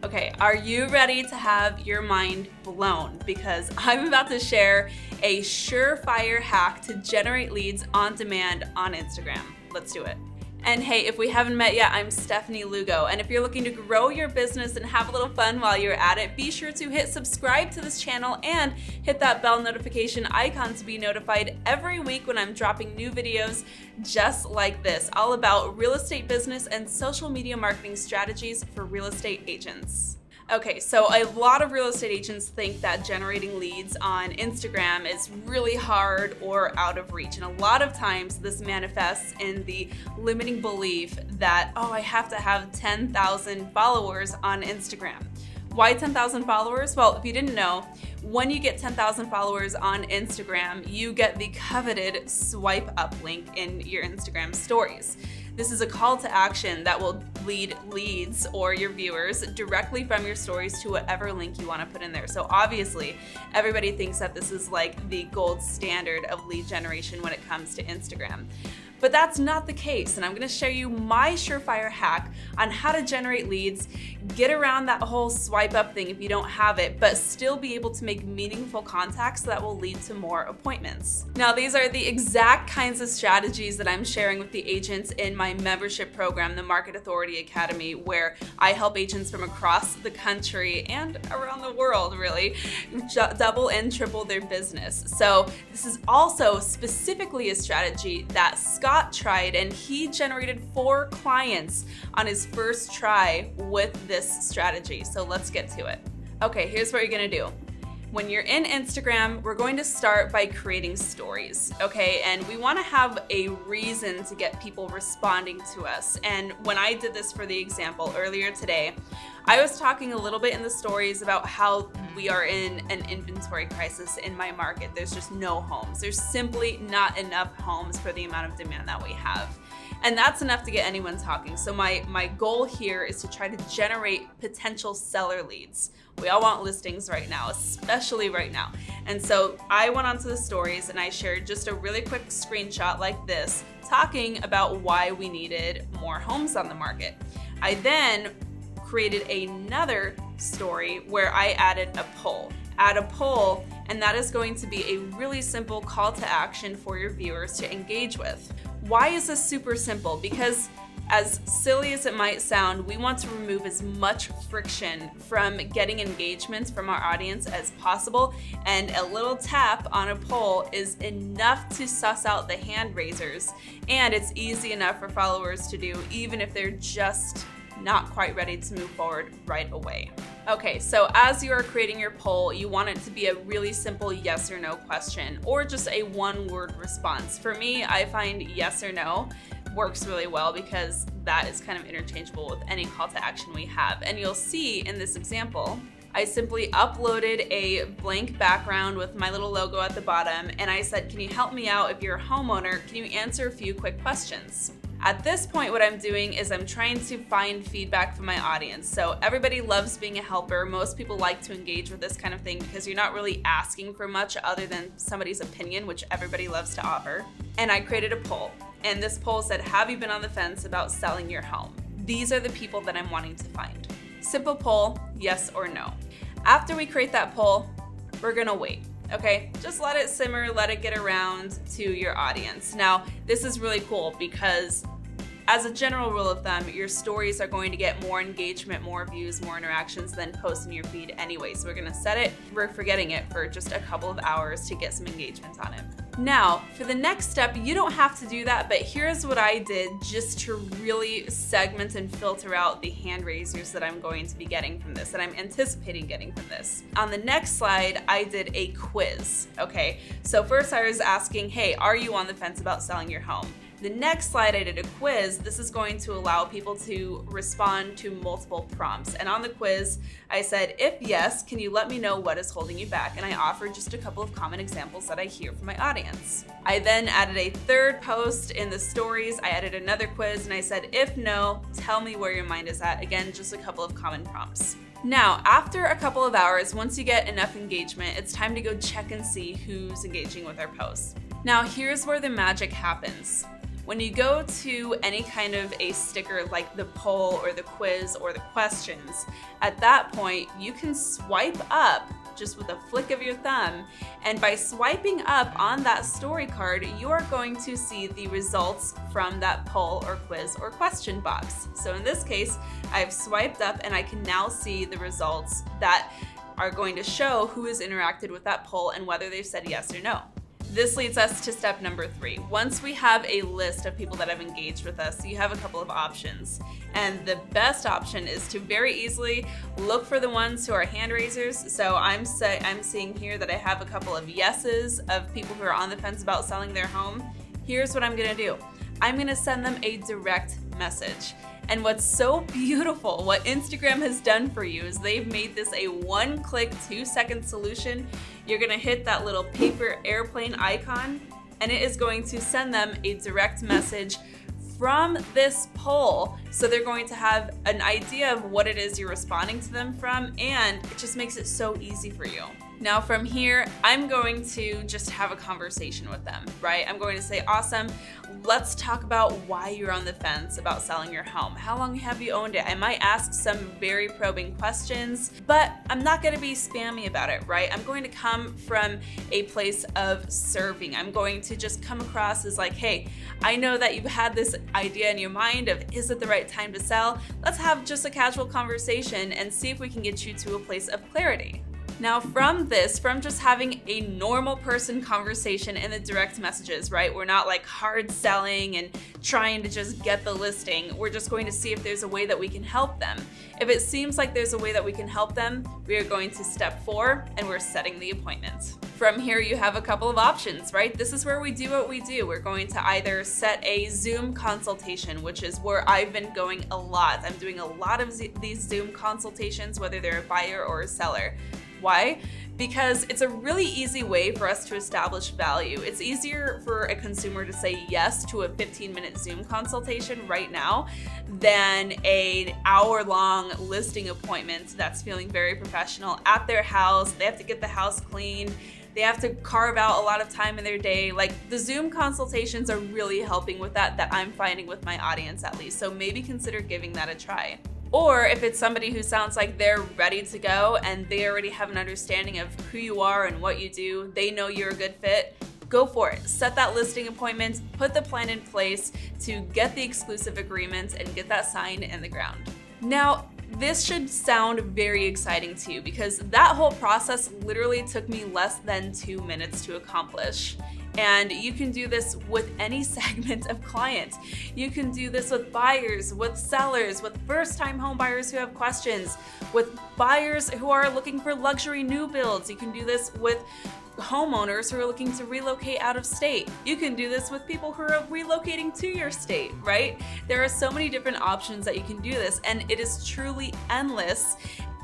Okay, are you ready to have your mind blown? Because I'm about to share a surefire hack to generate leads on demand on Instagram. Let's do it. And hey, if we haven't met yet, I'm Stefanie Lugo. And if you're looking to grow your business and have a little fun while you're at it, be sure to hit subscribe to this channel and hit that bell notification icon to be notified every week when I'm dropping new videos just like this, all about real estate business and social media marketing strategies for real estate agents. Okay, so a lot of real estate agents think that generating leads on Instagram is really hard or out of reach. And a lot of times this manifests in the limiting belief that, oh, I have to have 10,000 followers on Instagram. Why 10,000 followers? Well, if you didn't know, when you get 10,000 followers on Instagram, you get the coveted swipe up link in your Instagram stories. This is a call to action that will lead leads or your viewers directly from your stories to whatever link you want to put in there. So obviously, everybody thinks that this is like the gold standard of lead generation when it comes to Instagram. But that's not the case, and I'm going to show you my surefire hack on how to generate leads, get around that whole swipe up thing if you don't have it, but still be able to make meaningful contacts that will lead to more appointments. Now, these are the exact kinds of strategies that I'm sharing with the agents in my membership program, the Market Authority Academy, where I help agents from across the country and around the world, really, double and triple their business. So this is also specifically a strategy that Scott tried, and he generated 4 clients on his first try with this strategy. So let's get to it. Okay, here's what you're gonna do. When you're in Instagram, we're going to start by creating stories, okay? And we wanna have a reason to get people responding to us. And when I did this for the example earlier today, I was talking a little bit in the stories about how we are in an inventory crisis in my market. There's just no homes. There's simply not enough homes for the amount of demand that we have. And that's enough to get anyone talking. So my goal here is to try to generate potential seller leads. We all want listings right now, especially right now. And so I went onto the stories and I shared just a really quick screenshot like this, talking about why we needed more homes on the market. I then created another story where I added a poll. Add a poll, and that is going to be a really simple call to action for your viewers to engage with. Why is this super simple? Because as silly as it might sound, we want to remove as much friction from getting engagement from our audience as possible, and a little tap on a poll is enough to suss out the hand raisers, and it's easy enough for followers to do even if they're just not quite ready to move forward right away. Okay, so as you are creating your poll, you want it to be a really simple yes or no question, or just a one-word response. For me, I find yes or no works really well because that is kind of interchangeable with any call to action we have. And you'll see in this example, I simply uploaded a blank background with my little logo at the bottom, and I said, can you help me out? If you're a homeowner, can you answer a few quick questions? At this point, what I'm doing is I'm trying to find feedback from my audience. So everybody loves being a helper. Most people like to engage with this kind of thing because you're not really asking for much other than somebody's opinion, which everybody loves to offer. And I created a poll. And this poll said, have you been on the fence about selling your home? These are the people that I'm wanting to find. Simple poll, yes or no. After we create that poll, we're gonna wait. Okay, just let it simmer, let it get around to your audience. Now, this is really cool because as a general rule of thumb, your stories are going to get more engagement, more views, more interactions than posts in your feed anyway. So we're gonna set it, we're forgetting it for just a couple of hours to get some engagement on it. Now, for the next step, you don't have to do that, but here's what I did just to really segment and filter out the hand raisers that I'm going to be getting from this, that I'm anticipating getting from this. On the next slide, I did a quiz, okay? So first I was asking, hey, are you on the fence about selling your home? The next slide, I did a quiz. This is going to allow people to respond to multiple prompts. And on the quiz, I said, if yes, can you let me know what is holding you back? And I offered just a couple of common examples that I hear from my audience. I then added a third post in the stories. I added another quiz and I said, if no, tell me where your mind is at. Again, just a couple of common prompts. Now, after a couple of hours, once you get enough engagement, it's time to go check and see who's engaging with our posts. Now, here's where the magic happens. When you go to any kind of a sticker like the poll or the quiz or the questions, at that point you can swipe up just with a flick of your thumb, and by swiping up on that story card, you are going to see the results from that poll or quiz or question box. So in this case, I've swiped up and I can now see the results that are going to show who has interacted with that poll and whether they've said yes or no. This leads us to step number 3. Once we have a list of people that have engaged with us, you have a couple of options. And the best option is to very easily look for the ones who are hand raisers. So I'm seeing here that I have a couple of yeses of people who are on the fence about selling their home. Here's what I'm gonna do. I'm gonna send them a direct message. And what's so beautiful, what Instagram has done for you is they've made this a 1-click, 2-second solution. You're gonna hit that little paper airplane icon and it is going to send them a direct message from this poll. So they're going to have an idea of what it is you're responding to them from, and it just makes it so easy for you. Now from here, I'm going to just have a conversation with them, right? I'm going to say, awesome, let's talk about why you're on the fence about selling your home. How long have you owned it? I might ask some very probing questions, but I'm not gonna be spammy about it, right? I'm going to come from a place of serving. I'm going to just come across as like, hey, I know that you've had this idea in your mind of, is it the right time to sell? Let's have just a casual conversation and see if we can get you to a place of clarity. Now from just having a normal person conversation in the direct messages, right? We're not like hard selling and trying to just get the listing. We're just going to see if there's a way that we can help them. If it seems like there's a way that we can help them, we are going to step 4 and we're setting the appointment. From here, you have a couple of options, right? This is where we do what we do. We're going to either set a Zoom consultation, which is where I've been going a lot. I'm doing a lot of these Zoom consultations, whether they're a buyer or a seller. Why? Because it's a really easy way for us to establish value. It's easier for a consumer to say yes to a 15-minute Zoom consultation right now than an hour-long listing appointment that's feeling very professional at their house. They have to get the house cleaned. They have to carve out a lot of time in their day. Like, the Zoom consultations are really helping with that I'm finding with my audience at least. So maybe consider giving that a try. Or if it's somebody who sounds like they're ready to go and they already have an understanding of who you are and what you do, they know you're a good fit, go for it. Set that listing appointment, put the plan in place to get the exclusive agreement and get that signed in the ground. Now, this should sound very exciting to you because that whole process literally took me less than 2 minutes to accomplish. And you can do this with any segment of client. You can do this with buyers, with sellers, with first-time home buyers who have questions, with buyers who are looking for luxury new builds. You can do this with homeowners who are looking to relocate out of state. You can do this with people who are relocating to your state, right? There are so many different options that you can do this, and it is truly endless.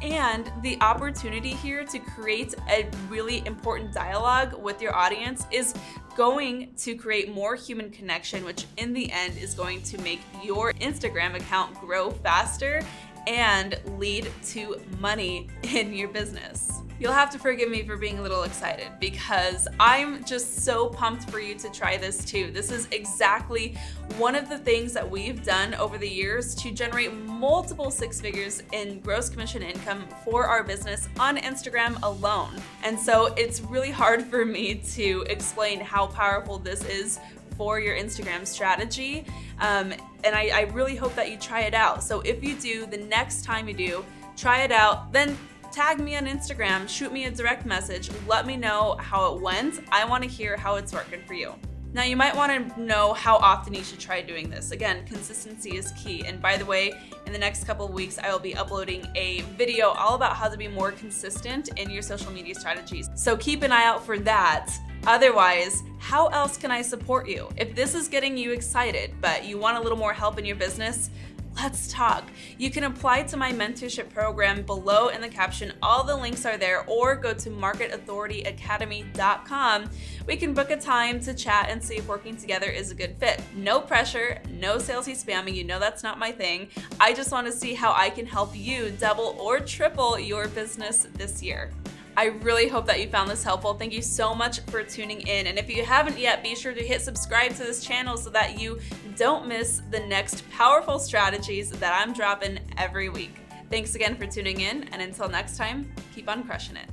And the opportunity here to create a really important dialogue with your audience is going to create more human connection, which in the end is going to make your Instagram account grow faster and lead to money in your business. You'll have to forgive me for being a little excited because I'm just so pumped for you to try this too. This is exactly one of the things that we've done over the years to generate multiple 6 figures in gross commission income for our business on Instagram alone. And so it's really hard for me to explain how powerful this is for your Instagram strategy. And I really hope that you try it out. So if you do, the next time you do, try it out, then tag me on Instagram, shoot me a direct message, let me know how it went. I want to hear how it's working for you. Now you might want to know how often you should try doing this. Again, consistency is key. And by the way, in the next couple of weeks, I will be uploading a video all about how to be more consistent in your social media strategies. So keep an eye out for that. Otherwise, how else can I support you? If this is getting you excited, but you want a little more help in your business, let's talk. You can apply to my mentorship program below in the caption. All the links are there, or go to marketauthorityacademy.com. We can book a time to chat and see if working together is a good fit. No pressure, no salesy spamming. You know that's not my thing. I just want to see how I can help you double or triple your business this year. I really hope that you found this helpful. Thank you so much for tuning in. And if you haven't yet, be sure to hit subscribe to this channel so that you don't miss the next powerful strategies that I'm dropping every week. Thanks again for tuning in, and until next time, keep on crushing it.